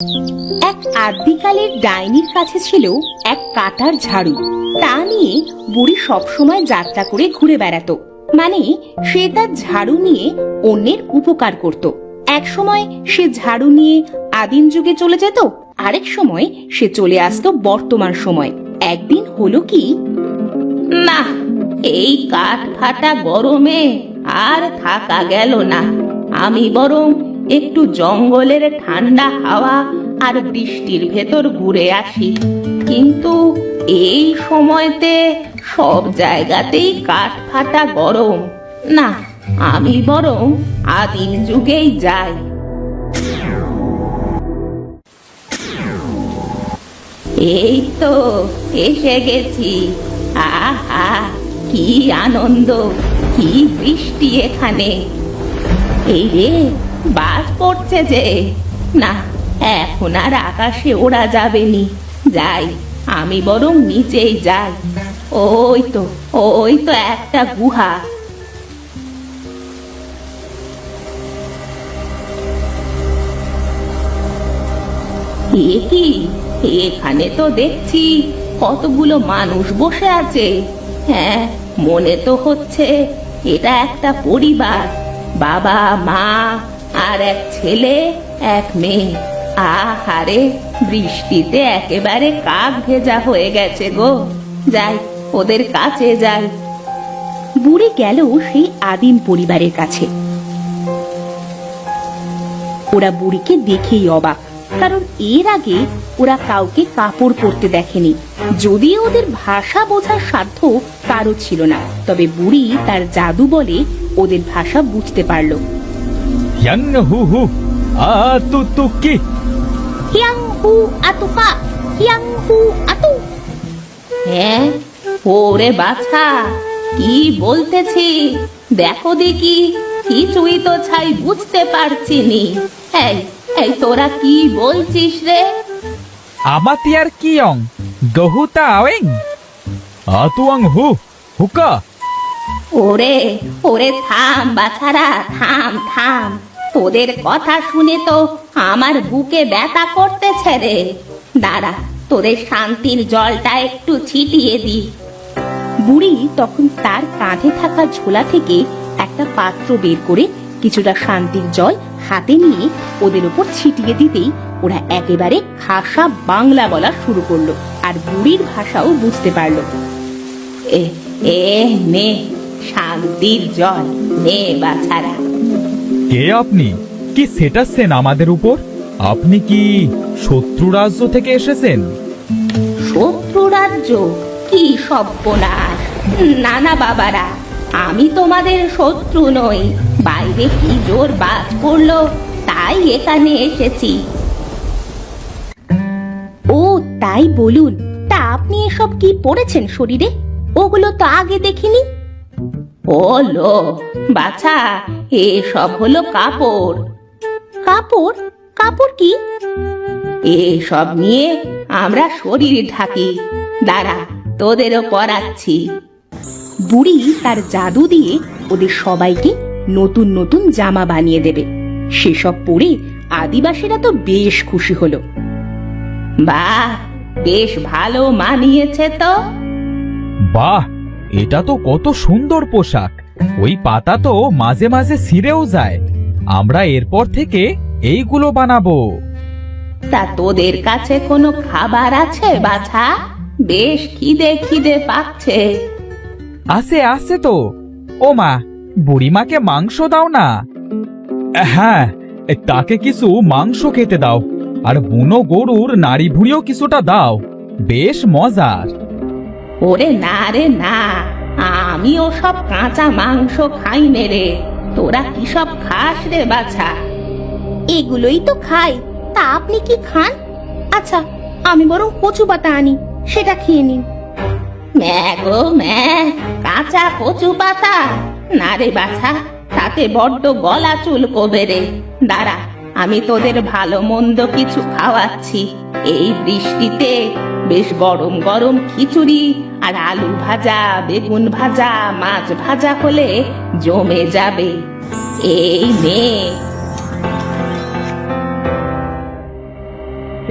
এক আদিকালের ডাইনির কাছে ছিল এক কাটার ঝাড়ু। তা নিয়ে বুড়ি সবসময় যাত্রা করে ঘুরে বেড়াতো। মানে সে তার ঝাড়ু নিয়ে অন্যের উপকার করত। এক সময় সে ঝাড়ু নিয়ে আদিম যুগে চলে যেত, আরেক সময় সে চলে আসতো বর্তমান সময়। একদিন হলো কি, না, এই কাঠ ফাটা গরমে আর থাকা গেল না। আমি বরং একটু জঙ্গলের ঠান্ডা হাওয়া আর বৃষ্টির ভেতর ঘুরে আসি। কিন্তু এই সময়তে সব জায়গাতেই কাঠ ফাটা গরম। না, আমি বরং আদিম যুগেই যাই। এই তো এসে গেছি। আহা, কি আনন্দ, কি বৃষ্টি এখানে। এই রে, বাজ পড়ছে যে। না, এখন আর আকাশে ওড়া যাবে নি। যাই, আমি বরং নিচেই যাই। ওই তো একটা গুহা। এ কি, এখানে তো দেখছি কতগুলো মানুষ বসে আছে। হ্যাঁ, মনে তো হচ্ছে এটা একটা পরিবার। বাবা, মা আর এক ছেলে, এক মেয়ে। আহারে, বৃষ্টিতে একেবারে কাক ভেজা হয়ে গেছে গো। যাই, ওদের কাছে যাই। বুড়ি গেল সেই আদিম পরিবারের কাছে। ওরা বুড়িকে দেখেই অবাক, কারণ এর আগে ওরা কাউকে কাপড় পরতে দেখেনি। যদিও ওদের ভাষা বোঝার সাধ্য কারো ছিল না, তবে বুড়ি তার জাদু বলে ওদের ভাষা বুঝতে পারল। হ্যাঁ, ওরে বাছা, কি বলতেছি দেখো দেখি, কিছুই তো ছাই বুঝতে পারছি নি। এই তোরা কি বলছিস রে? Amatiar kiong gohuta awing atuang huka। ওরে ওরে, থাম বাছারা, থাম থাম। তোদের কথা শুনে তো আমার বুকে ব্যথা করতেছে রে। দাঁড়া, তোদের শান্তির জলটা একটু ছিটিয়ে দি। বুড়ি তখন তার কাঁধে থাকা ঝোলা থেকে একটা পাত্র বের করে কিছুটা শান্তির জল হাতে নিয়ে ওদের উপর ছিটিয়ে দিতেই ওরা একেবারে খাসা বাংলা বলা শুরু করলো, আর বুড়ির ভাষাও বুঝতে পারলো। নে শান্তির জল, নে বাছারা। কে আপনি? কি সেটাচ্ছেন আমাদের উপর? আপনি কি শত্রু রাজ্য থেকে এসেছেন? শত্রু রাজ্য? কি সর্বনাশ! না না বাবারা, আমি তোমাদের শত্রু নই। বাইরে কি জোর বাজ পড়লো, তাই এখানে এসেছি। ও তাই বলুন, তা আপনি এসব কি পরেছেন শরীরে? ওগুলো তো আগে দেখিনি। হলো বাছা, এসব হলো কাপড়। কাপড়? কাপড় কি? এসব নিয়ে আমরা শরীর ঢাকি। দাঁড়া, তোদেরও পরাচ্ছি। বুড়ি তার জাদু দিয়ে ওদের সবাইকে নতুন নতুন জামা বানিয়ে দেবে। সেসব পরে আদিবাসীরা তো বেশ খুশি হলো। বাহ, বেশ ভালো মানিয়েছে তো। বাহ, এটা তো কত সুন্দর পোশাক। ওই পাতা তো মাঝে মাঝে ছিঁড়েও যায়। আমরা এরপর থেকে এইগুলো বানাবো। তা তোদের কাছে কোনো খাবার আছে বাছা? বেশ খিদে খিদে পাচ্ছে। আছে তো। ও মা, বুড়িমাকে মাংস দাও না। হ্যাঁ, তাকে কিছু মাংস খেতে দাও, আর বুনো গরুর নাড়ি ভুড়িও কিছুটা দাও, বেশ মজার। ওরে না রে না, আমি ওসব কাঁচা মাংস খাই নে রে। তোরা কি সব খাস রে বাছা? এগুলোই তো খাই, তা আপনি কি খান? আচ্ছা, আমি বরং কচু পাতা আনি, সেটা খেয়ে নিন। ম্যাগো ম্যা, কাঁচা কচু পাতা? না রে বাছা, তাতে বড্ড গলা চুলকোবে রে। দাঁড়া, আমি তোদের ভালো মন্দ কিছু খাওয়াচ্ছি। এই বৃষ্টিতে বেশ গরম গরম খিচুড়ি আর আলু ভাজা, বেগুন ভাজা, মাছ ভাজা হলে জমে যাবে। এই নে।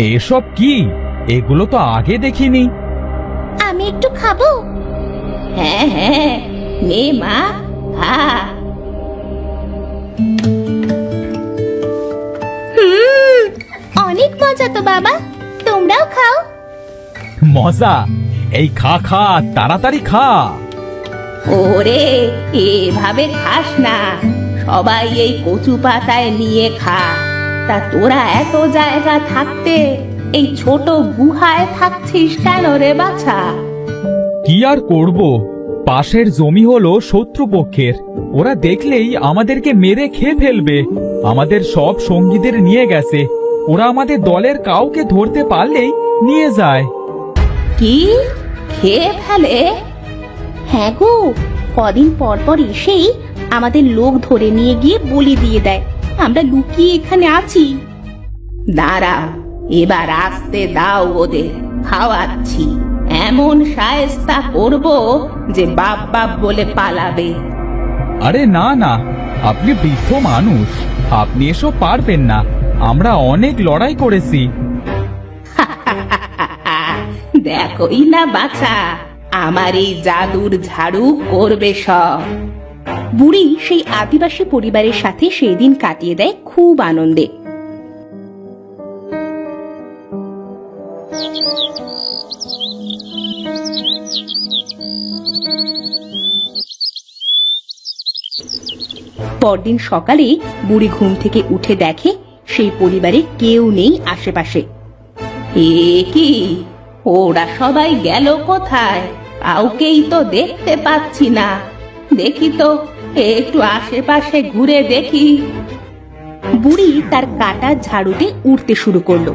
এসব কি? এগুলো তো আগে দেখিনি। আমি একটু খাবো? হ্যাঁ হ্যাঁ, নে মা, খা। অনেক মজা তো বাবা, তোমরাও খাও। মজা? এই খা খা, তাড়াতাড়ি খা। ওরে, এভাবে খাস না, সবাই এই কচু পাতায় নিয়ে খা। তা তোরা এত জায়গা থাকতে এই ছোট গুহায় থাকছিস কেন রে বাছা? কি আর করব, পাশের জমি হলো শত্রুপক্ষের। ওরা দেখলেই আমাদেরকে মেরে খেয়ে ফেলবে। আমাদের সব সঙ্গীদের নিয়ে গেছে। ওরা আমাদের দলের কাউকে ধরতে পারলেই নিয়ে যায়। কি, খেয়ে ফেলে? হ্যাঁ গো, কদিন পর পর এসেই আমাদের লোক ধরে নিয়ে গিয়ে বলি দিয়ে দেয়। আমরা লুকিয়ে এখানে আছি। দাঁড়া, এবার আসতে দাও, ওদের খাওয়াচ্ছি। এমন শায়েস্তা করব যে বাপ বাপ বলে পালাবে। আরে না না, আপনি বৃদ্ধ মানুষ, আপনি এসব পারবেন না। আমরা অনেক লড়াই করেছি। দেখোই না বাছা, আমার এই জাদুর ঝাড়ু করবে সব। বুড়ি সেই আদিবাসী পরিবারের সাথে সেই দিন কাটিয়ে দেয় খুব আনন্দে। পরদিন সকালে বুড়ি ঘুম থেকে উঠে দেখে সেই পরিবারে কেউ নেই আশেপাশে। এ কি, ওরা সবাই গেল কোথায়? কাউকেই তো দেখতে পাচ্ছি না। দেখি তো, একটু আশেপাশে ঘুরে দেখি। বুড়ি তার কাটা ঝাড়ুতে উঠতে শুরু করলো।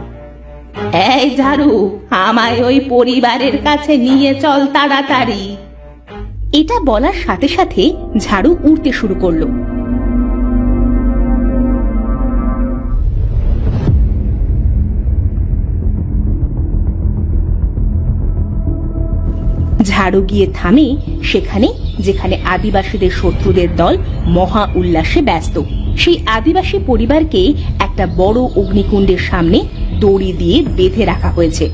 এই ঝাড়ু, আমায় ওই পরিবারের কাছে নিয়ে চল তাড়াতাড়ি। এটা বলার সাথে সাথে ঝাড়ু উঠতে শুরু করলো। ঝাড়ু গিয়ে থামে সেখানে যেখানে আদিবাসীদের শত্রুদের দল মহা উল্লাসে ব্যস্ত। সেই আদিবাসী পরিবারকে একটা বড় অগ্নিকুণ্ডের সামনে দড়ি দিয়ে বেঁধে রাখা হয়েছে।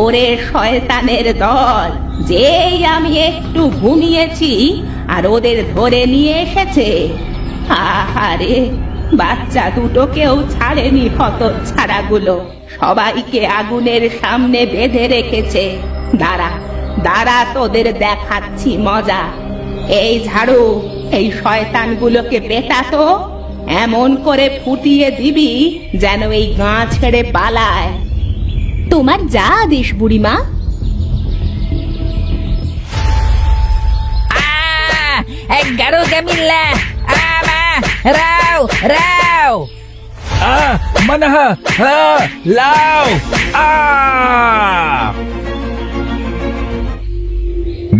ওরে শয়তানের দল, যেই আমি একটু ঘুমিয়েছি আর ওদের ধরে নিয়ে এসেছে। আহারে, বাচ্চা দুটোকেও ছাড়েনি হতচ্ছাড়াগুলো। সবাইকে আগুনের সামনে বেঁধে রেখেছে। দাঁড়া দাঁড়া, তোদের দেখাচ্ছি মজা। এই ঝাড়ু, এই শয়তানগুলোকে পেটা তো, এমন করে ফুটিয়ে দিবি যেন এই গাঁ ছেড়ে পালায়। তোমার যা আদেশ বুড়িমা।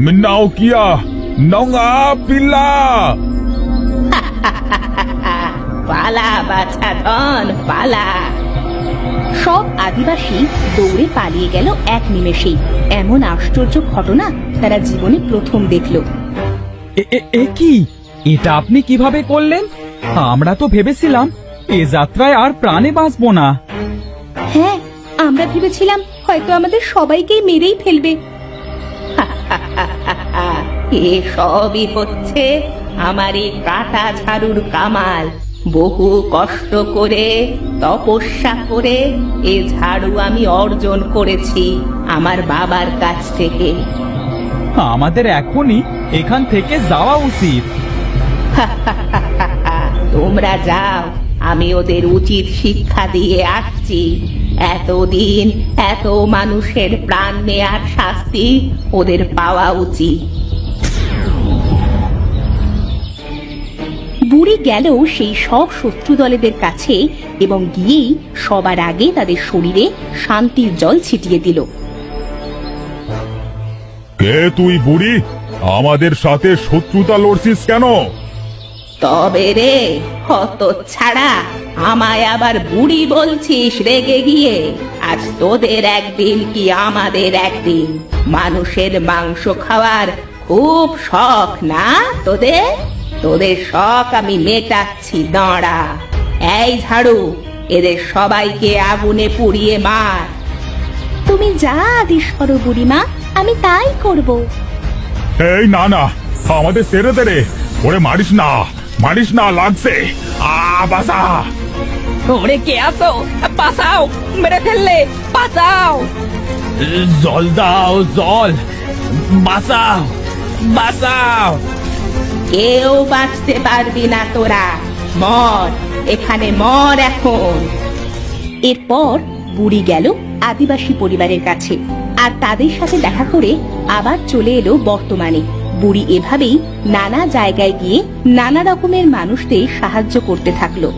Menau kia, nonga pila. পালা বাছা ধন, পালা। সব আদিবাসী দৌড়ে পালিয়ে গেল এক নিমেষেই। এমন আশ্চর্য ঘটনা তারা জীবনে প্রথম দেখল। এ কি? এটা আপনি কিভাবে করলেন? আমরা তো ভেবেছিলাম এ যাত্রায় আর প্রাণে বাঁচবো না। হ্যাঁ, আমরা ভেবেছিলাম হয়তো আমাদের সবাইকেই মেরেই ফেলবে। এসবই হচ্ছে আমার এই কাটা ঝাড়ুর কামাল। বহু কষ্ট করে, তপস্যা করে এ ঝাড়ু আমি অর্জন করেছি আমার বাবার কাছ থেকে। আমাদের এখনই এখান থেকে যাওয়া উচিত। তোমরা যাও, আমি ওদের উচিত শিক্ষা দিয়ে আসছি। এতদিন এত মানুষের প্রাণ নেয়ার শাস্তি ওদের পাওয়া উচিত। বুড়ি গেল সেই সব শত্রু দলেদের কাছে এবং গিয়েই সবার আগে তাদের শরীরে শান্তির জল ছিটিয়ে দিল। কে তুই বুড়ি? আমাদের সাথে শত্রুতা লড়ছিস কেন? তবে রে হতচ্ছাড়া, আমায় আবার বুড়ি বলছিস রেগে গিয়ে? আজ তোদের একদিন কি আমাদের একদিন। মানুষের মাংস খাওয়ার খুব শখ না তোদের? তোদের শখ আমি মেটাচ্ছি, দাঁড়া। এই ঝাড়ু, এদের সবাইকে আগুনে পুড়িয়ে মার। তুমি যা আদেশ করো বুড়িমা, আমি তাই করব। এই না না, আমাদের ছেড়ে দে রে। ওরে মারিস না, লাগছে। বাসা। ওরে কে আসো, বাঁচাও, মেরে ফেললে, বাঁচাও। জল দাও, জল, বাঁচাও। কেউ বাঁচতে পারবি না তোরা, মর, এখানে মর এখন। এরপর বুড়ি গেল আদিবাসী পরিবারের কাছে আর তাদের সাথে দেখা করে আবার চলে এলো বর্তমানে। বুড়ি এভাবেই নানা জায়গায় গিয়ে নানা রকমের মানুষদের সাহায্য করতে থাকলো।